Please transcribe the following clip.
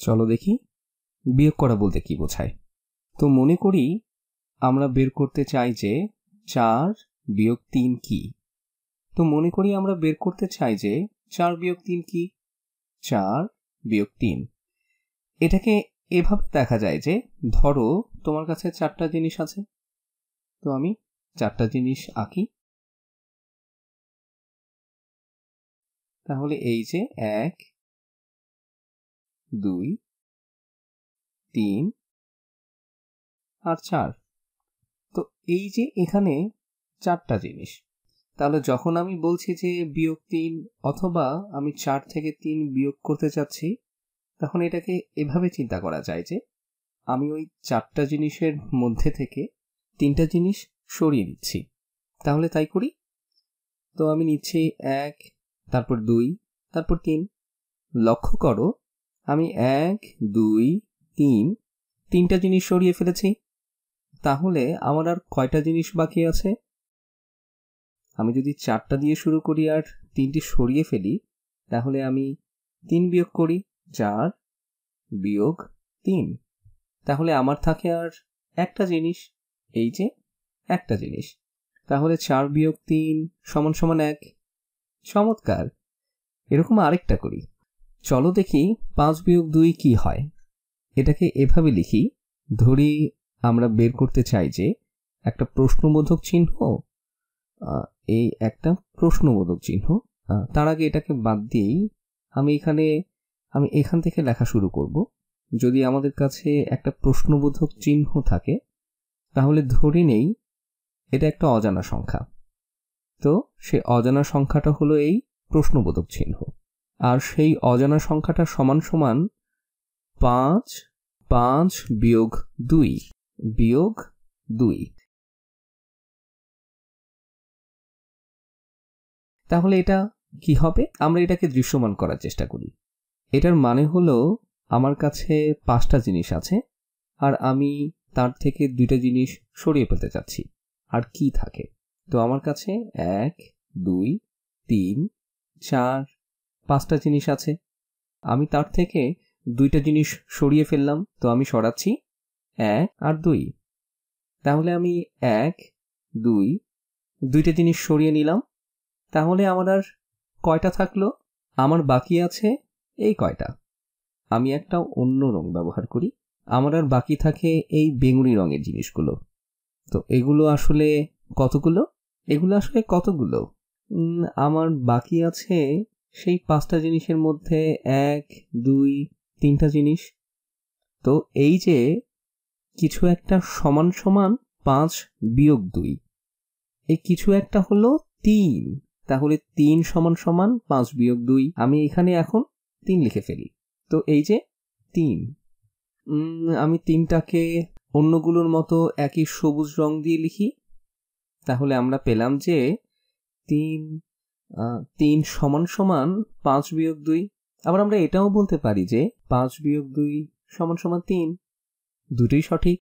চলো দেখি বিয়োগ করা বলতে কি বোঝায়। তো মনে করি আমরা বের করতে চাই যে 4 বিয়োগ 3 কি। তো মনে করি আমরা বের করতে চাই যে 4 বিয়োগ 3 কি। 4 বিয়োগ 3 এটাকে এভাবে দেখা যায় যে ধরো তোমার কাছে 4টা জিনিস আছে, তো আমি 4টা জিনিস আঁকি। তাহলে এই যে 1 2 3 আর 4। তো এই যে এখানে 4টা জিনিস, তাহলে যখন আমি বলছি যে বিয়োগ 3 অথবা আমি 4 থেকে 3 বিয়োগ করতে চাচ্ছি, তখন এটাকে এভাবে চিন্তা করা যায় যে আমি ওই 4টা জিনিসের মধ্যে থেকে 3টা জিনিস সরিয়ে নিচ্ছি। তাহলে তাই করি। তো আমি নিচ্ছি 1, তারপর 2, তারপর 3। লক্ষ্য করো আমি 1 2 3 3টা জিনিস সরিয়ে ফেলেছি। তাহলে আমার আর কয়টা জিনিস বাকি আছে? আমি যদি 4টা দিয়ে শুরু করি আর 3টি সরিয়ে ফেলি, তাহলে আমি 3 বিয়োগ করি, 4 বিয়োগ 3। তাহলে আমার থাকে আর একটা জিনিস, এই যে একটা জিনিস। তাহলে 4 বিয়োগ 3 সমান সমান 1। চমৎকার। এরকম আরেকটা করি। চলো দেখি 5 বিয়োগ 2 কি হয়। এটাকে এভাবে লিখি, ধরি আমরা বের করতে চাই যে একটা প্রশ্নবোধক চিহ্ন, এই একটা প্রশ্নবোধক চিহ্ন। তার আগে এটাকে বাদ দিয়েই আমি এখান থেকে লেখা শুরু করব। যদি আমাদের কাছে একটা প্রশ্নবোধক চিহ্ন থাকে, তাহলে ধরে নেই এটা একটা অজানা সংখ্যা। তো সেই অজানা সংখ্যাটা হলো এই প্রশ্নবোধক চিহ্ন, আর সেই অজানা সংখ্যাটা সমান সমান 5 5 বিয়োগ 2 বিয়োগ 2। তাহলে এটা কি হবে? আমরা এটাকে দৃশ্যমান করার চেষ্টা করি। এটার মানে হলো আমার কাছে 5টা জিনিস আছে আর আমি তার থেকে 2টা জিনিস সরিয়ে ফেলতে চাচ্ছি। আর কি থাকে? তো আমার কাছে 1 2 3 4 5টা জিনিস আছে। আমি তার থেকে 2টা জিনিস সরিয়ে ফেললাম, তো আমি সরাচ্ছি 1 আর 2। তাহলে আমি 1 2 2টা জিনিস সরিয়ে নিলাম। তাহলে আমার আর কয়টা থাকলো? আমার বাকি আছে এই কয়টা। আমি একটা অন্য রং ব্যবহার করি। আমার আর বাকি থাকে এই বেগুনি রঙের জিনিসগুলো। তো এগুলো আসলে কতগুলো? আমার বাকি আছে সেই 5টা জিনিসের মধ্যে 1 2 3টা জিনিস। তো এই যে কিছু একটা সমান সমান 5 বিয়োগ 2, এই কিছু একটা হলো 3। তাহলে 3 সমান সমান 5 বিয়োগ 2। আমি এখানে এখন 3 লিখে ফেলি। তো এই যে 3, আমি 3টাকে অন্যগুলোর মতো একই সবুজ রং দিয়ে লিখি। তাহলে আমরা পেলাম যে 3 সমান সমান 5 বিয়োগ 2। আবার আমরা এটাও বলতে পারি যে 5 বিয়োগ 2 সমান সমান 3। দুটোই সঠিক।